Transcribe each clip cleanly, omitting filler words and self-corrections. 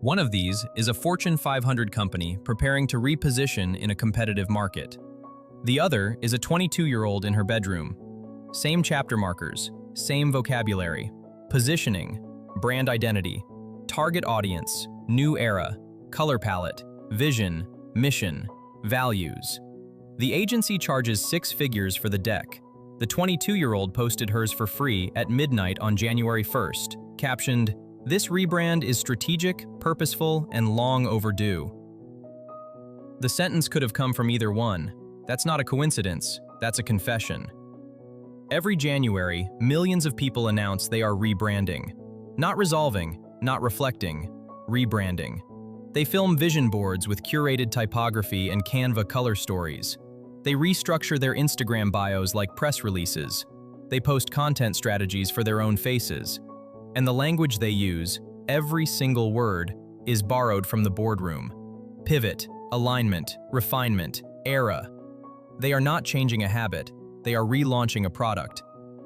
One of these is a Fortune 500 company preparing to reposition in a competitive market. The other is a 22-year-old in her bedroom. Same chapter markers, same vocabulary, positioning, brand identity, target audience, new era, color palette, vision, mission, values. The agency charges 6 figures for the deck. The 22-year-old posted hers for free at midnight on January 1st, captioned, "This rebrand is strategic, purposeful, and long overdue." The sentence could have come from either one. That's not a coincidence, that's a confession. Every January, millions of people announce they are rebranding. Not resolving, not reflecting, rebranding. They film vision boards with curated typography and Canva color stories. They restructure their Instagram bios like press releases. They post content strategies for their own faces. And the language they use, every single word, is borrowed from the boardroom. Pivot, alignment, refinement, era. They are not changing a habit, they are relaunching a product.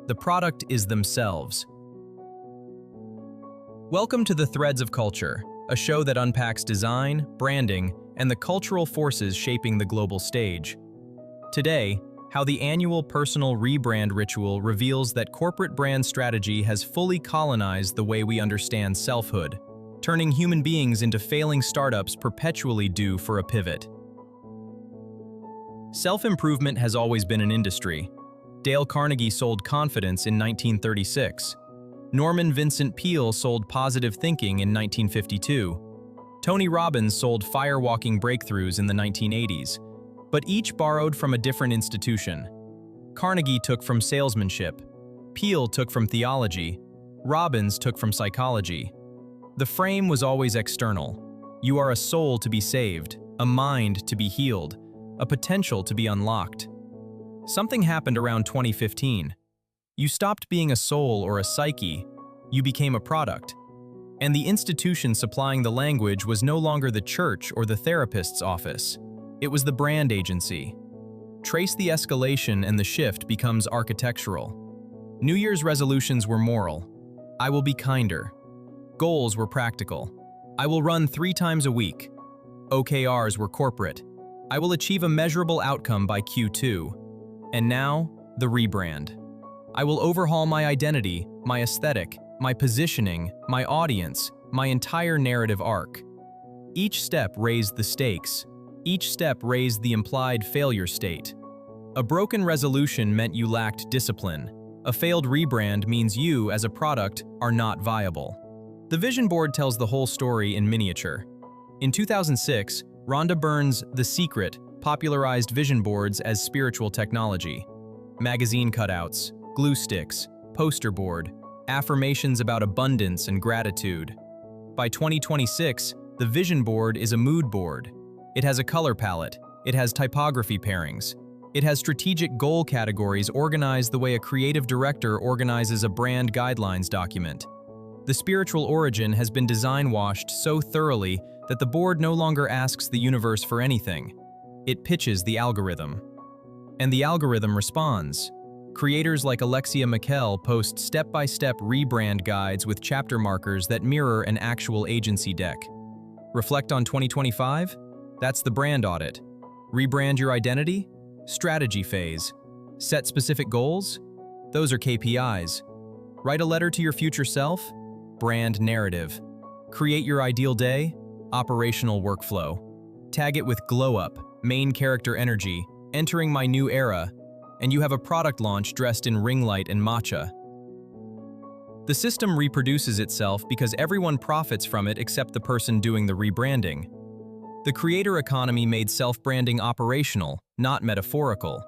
The product is themselves. Welcome to the Threads of Culture, a show that unpacks design, branding, and the cultural forces shaping the global stage. Today, how the annual personal rebrand ritual reveals that corporate brand strategy has fully colonized the way we understand selfhood, turning human beings into failing startups perpetually due for a pivot. Self-improvement has always been an industry. Dale Carnegie sold confidence in 1936. Norman Vincent Peale sold positive thinking in 1952. Tony Robbins sold firewalking breakthroughs in the 1980s. But each borrowed from a different institution. Carnegie took from salesmanship, Peale took from theology, Robbins took from psychology. The frame was always external. You are a soul to be saved, a mind to be healed, a potential to be unlocked. Something happened around 2015. You stopped being a soul or a psyche, you became a product. And the institution supplying the language was no longer the church or the therapist's office. It was the brand agency. Trace the escalation and the shift becomes architectural. New Year's resolutions were moral. I will be kinder. Goals were practical. I will run 3 times a week. OKRs were corporate. I will achieve a measurable outcome by Q2. And now, the rebrand. I will overhaul my identity, my aesthetic, my positioning, my audience, my entire narrative arc. Each step raised the stakes. Each step raised the implied failure state. A broken resolution meant you lacked discipline. A failed rebrand means you, as a product, are not viable. The vision board tells the whole story in miniature. In 2006, Rhonda Byrne's The Secret popularized vision boards as spiritual technology. Magazine cutouts, glue sticks, poster board, affirmations about abundance and gratitude. By 2026, the vision board is a mood board. It has a color palette, it has typography pairings, it has strategic goal categories organized the way a creative director organizes a brand guidelines document. The spiritual origin has been design washed so thoroughly that the board no longer asks the universe for anything. It pitches the algorithm. And the algorithm responds. Creators like Alexia Mikel post step-by-step rebrand guides with chapter markers that mirror an actual agency deck. Reflect on 2025? That's the brand audit. Rebrand your identity? Strategy phase. Set specific goals? Those are KPIs. Write a letter to your future self? Brand narrative. Create your ideal day? Operational workflow. Tag it with glow up, main character energy, entering my new era, and you have a product launch dressed in ring light and matcha. The system reproduces itself because everyone profits from it except the person doing the rebranding. The creator economy made self-branding operational, not metaphorical.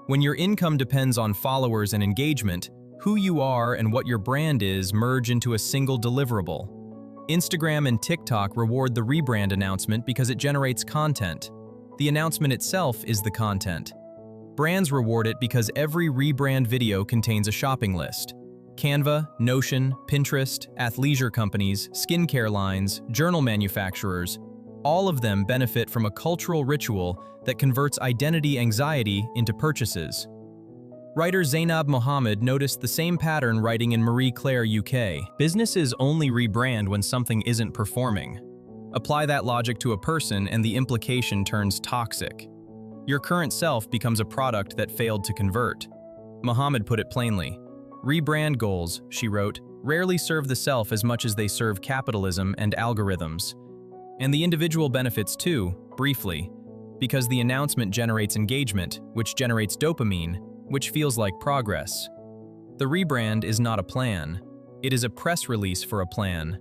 When your income depends on followers and engagement, who you are and what your brand is merge into a single deliverable. Instagram and TikTok reward the rebrand announcement because it generates content. The announcement itself is the content. Brands reward it because every rebrand video contains a shopping list. Canva, Notion, Pinterest, athleisure companies, skincare lines, journal manufacturers, all of them benefit from a cultural ritual that converts identity anxiety into purchases. Writer Zainab Mohammed noticed the same pattern writing in Marie Claire UK. Businesses only rebrand when something isn't performing. Apply that logic to a person and the implication turns toxic. Your current self becomes a product that failed to convert. Muhammad put it plainly. Rebrand goals, she wrote, rarely serve the self as much as they serve capitalism and algorithms. And the individual benefits too, briefly, because the announcement generates engagement, which generates dopamine, which feels like progress. The rebrand is not a plan. It is a press release for a plan.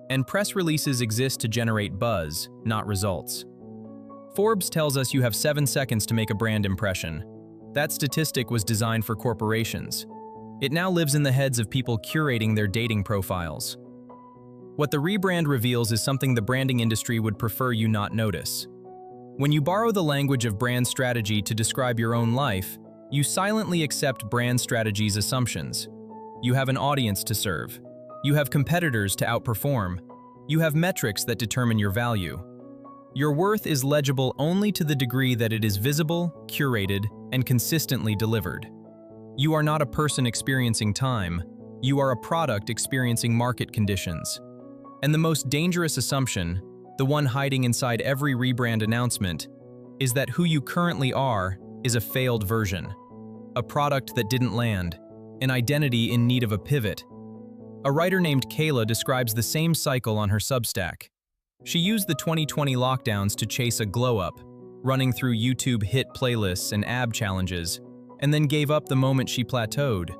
And press releases exist to generate buzz, not results. Forbes tells us you have 7 seconds to make a brand impression. That statistic was designed for corporations. It now lives in the heads of people curating their dating profiles. What the rebrand reveals is something the branding industry would prefer you not notice. When you borrow the language of brand strategy to describe your own life, you silently accept brand strategy's assumptions. You have an audience to serve. You have competitors to outperform. You have metrics that determine your value. Your worth is legible only to the degree that it is visible, curated, and consistently delivered. You are not a person experiencing time. You are a product experiencing market conditions. And the most dangerous assumption, the one hiding inside every rebrand announcement, is that who you currently are is a failed version. A product that didn't land. An identity in need of a pivot. A writer named Kayla describes the same cycle on her Substack. She used the 2020 lockdowns to chase a glow-up, running through YouTube hit playlists and ab challenges, and then gave up the moment she plateaued.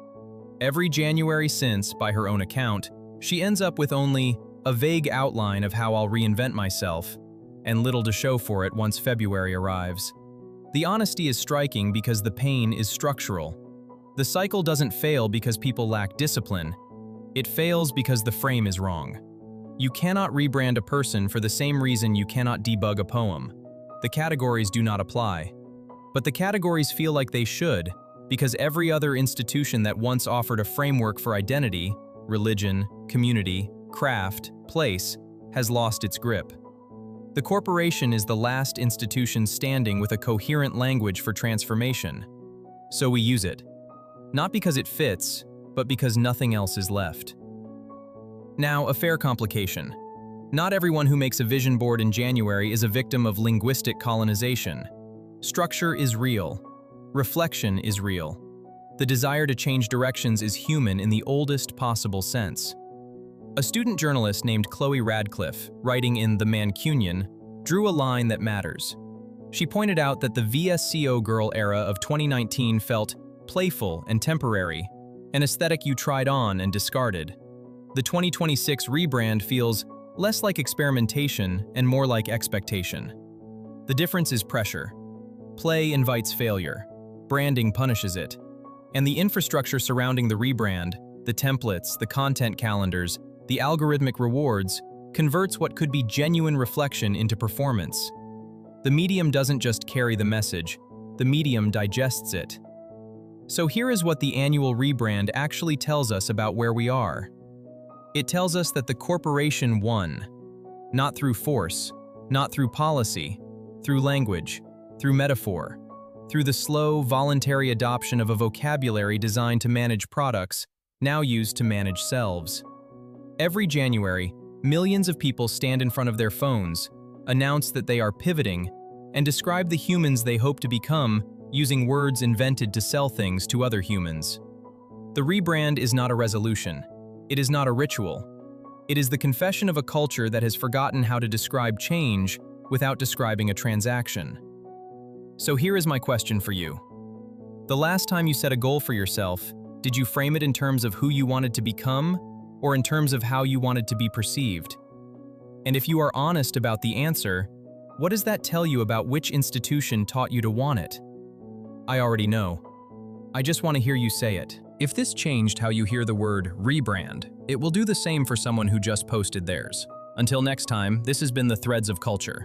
Every January since, by her own account, she ends up with only a vague outline of how I'll reinvent myself, and little to show for it once February arrives. The honesty is striking because the pain is structural. The cycle doesn't fail because people lack discipline. It fails because the frame is wrong. You cannot rebrand a person for the same reason you cannot debug a poem. The categories do not apply. But the categories feel like they should, because every other institution that once offered a framework for identity, religion, community, craft, place, has lost its grip. The corporation is the last institution standing with a coherent language for transformation. So we use it. Not because it fits, but because nothing else is left. Now, a fair complication. Not everyone who makes a vision board in January is a victim of linguistic colonization. Structure is real. Reflection is real. The desire to change directions is human in the oldest possible sense. A student journalist named Chloe Radcliffe, writing in The Mancunian, drew a line that matters. She pointed out that the VSCO girl era of 2019 felt playful and temporary, an aesthetic you tried on and discarded. The 2026 rebrand feels less like experimentation and more like expectation. The difference is pressure. Play invites failure. Branding punishes it. And the infrastructure surrounding the rebrand, the templates, the content calendars, the algorithmic rewards, converts what could be genuine reflection into performance. The medium doesn't just carry the message, the medium digests it. So here is what the annual rebrand actually tells us about where we are. It tells us that the corporation won. Not through force, not through policy, through language, through metaphor, through the slow, voluntary adoption of a vocabulary designed to manage products, now used to manage selves. Every January, millions of people stand in front of their phones, announce that they are pivoting, and describe the humans they hope to become using words invented to sell things to other humans. The rebrand is not a resolution. It is not a ritual. It is the confession of a culture that has forgotten how to describe change without describing a transaction. So here is my question for you. The last time you set a goal for yourself, did you frame it in terms of who you wanted to become, or in terms of how you wanted to be perceived? And if you are honest about the answer, what does that tell you about which institution taught you to want it? I already know. I just want to hear you say it. If this changed how you hear the word rebrand, it will do the same for someone who just posted theirs. Until next time, this has been the Threads of Culture.